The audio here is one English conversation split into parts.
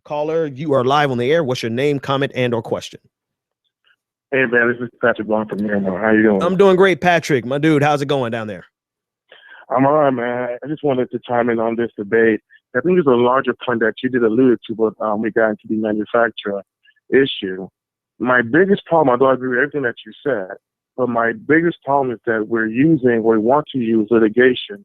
Caller, you are live on the air. What's your name, comment, and or question? Hey, man, this is Patrick Long from Miramar. How you doing? I'm doing great, Patrick. My dude, how's it going down there? I'm all right, man. I just wanted to chime in on this debate. I think there's a larger point that you did allude to, but we got into the manufacturer issue. My biggest problem, although I agree with everything that you said, but my biggest problem is that we want to use litigation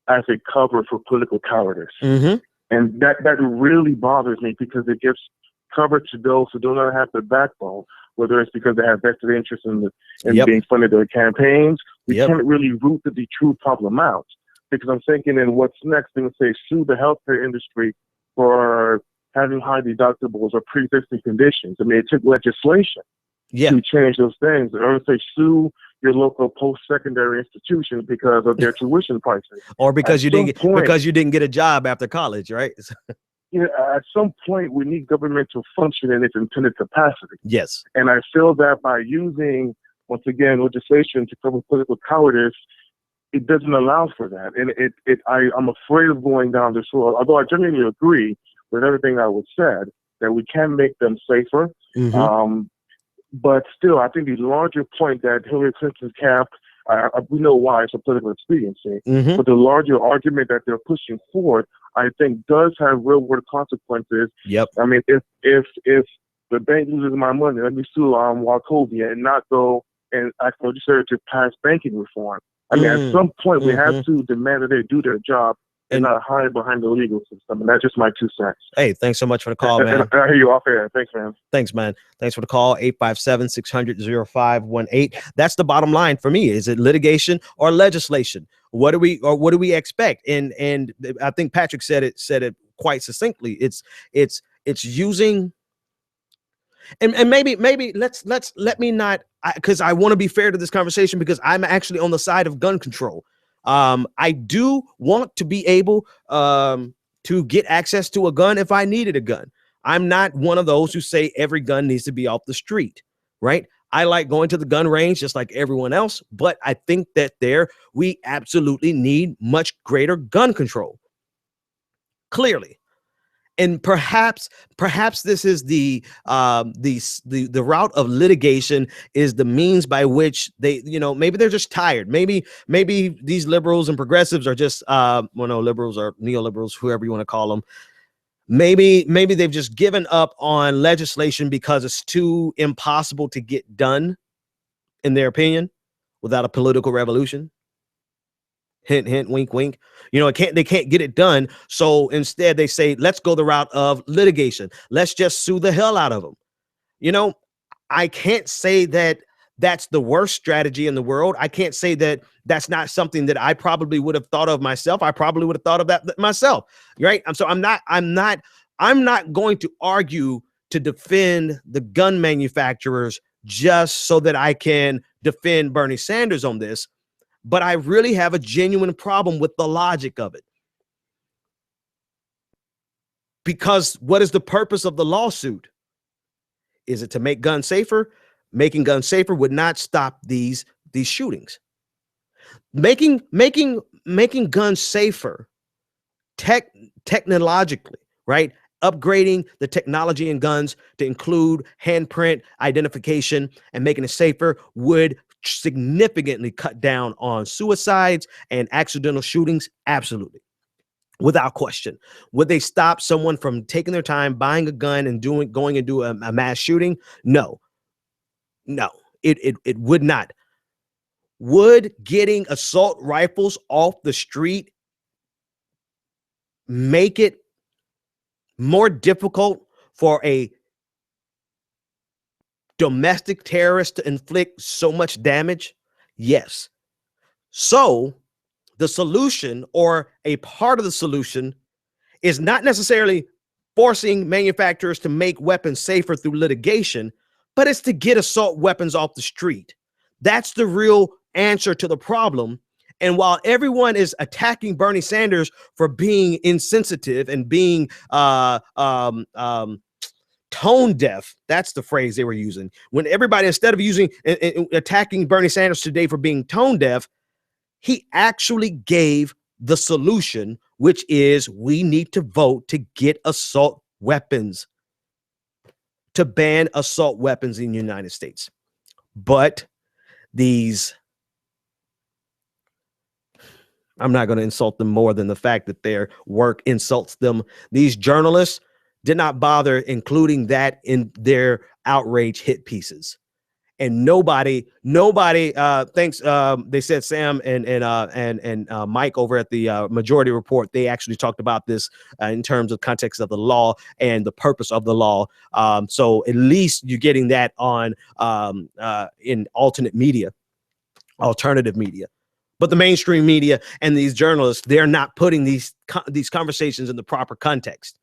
as a cover for political cowardice. Mm-hmm. And that really bothers me because it gives cover to those who do not have the backbone, whether it's because they have vested interest in being funded their campaigns. We can't really root the true problem out, because I'm thinking, in what's next, they would say sue the healthcare industry for having high deductibles or pre-existing conditions. I mean, it took legislation to change those things. Or say sue your local post-secondary institution because of their tuition prices, or because you didn't get a job after college, right? At some point, we need government to function in its intended capacity. Yes. And I feel that by using, once again, legislation to cover political cowardice, it doesn't allow for that. And I'm afraid of going down this road, although I genuinely agree with everything that was said, that we can make them safer. Mm-hmm. But still, I think the larger point that Hillary Clinton's camp, we know why, it's a political expediency, mm-hmm. but the larger argument that they're pushing forward, I think, does have real-world consequences. Yep. I mean, if the bank loses my money, let me sue Wachovia and not go and ask the legislature to pass banking reform. I mean, at some point, we have to demand that they do their job and not hide behind the legal system. And that's just my 2 cents. Hey, thanks so much for the call, man. I hear you off air. Thanks, man. Thanks, man. Thanks for the call. 857-600-0518. That's the bottom line for me. Is it litigation or legislation? What do we expect? And I think Patrick said it quite succinctly. It's using, and maybe let me not, because I want to be fair to this conversation, because I'm actually on the side of gun control. I do want to be able to get access to a gun if I needed a gun. I'm not one of those who say every gun needs to be off the street, right? I like going to the gun range just like everyone else, but I think that we absolutely need much greater gun control. Clearly. And perhaps this is the route of litigation is the means by which they, maybe they're just tired. Maybe these liberals and progressives are just, liberals or neoliberals, whoever you want to call them. Maybe they've just given up on legislation because it's too impossible to get done, in their opinion, without a political revolution. Hint, hint, wink, wink. They can't get it done. So instead they say, let's go the route of litigation. Let's just sue the hell out of them. I can't say that that's the worst strategy in the world. I can't say that that's not something that I probably would have thought of myself. I probably would have thought of that myself. Right. So I'm not going to argue to defend the gun manufacturers just so that I can defend Bernie Sanders on this. But I really have a genuine problem with the logic of it. Because what is the purpose of the lawsuit? Is it to make guns safer? Making guns safer would not stop these shootings. Making guns safer technologically, right? Upgrading the technology in guns to include handprint identification and making it safer would significantly cut down on suicides and accidental shootings. Absolutely. Without question. Would they stop someone from taking their time, buying a gun and going and do a mass shooting? No, it would not. Would getting assault rifles off the street make it more difficult for a domestic terrorist to inflict so much damage? Yes. So the solution, or a part of the solution, is not necessarily forcing manufacturers to make weapons safer through litigation, but it's to get assault weapons off the street. That's the real answer to the problem. And while everyone is attacking Bernie Sanders for being insensitive and being tone deaf, that's the phrase they were using. When everybody, instead of attacking Bernie Sanders today for being tone deaf, he actually gave the solution, which is we need to vote to get assault weapons, to ban assault weapons in the United States. But these, I'm not going to insult them more than the fact that their work insults them. These journalists did not bother including that in their outrage hit pieces. And nobody thinks, they said Sam and Mike over at the Majority Report, they actually talked about this in terms of context of the law and the purpose of the law. So at least you're getting that on in alternative media. But the mainstream media and these journalists, they're not putting these conversations in the proper context.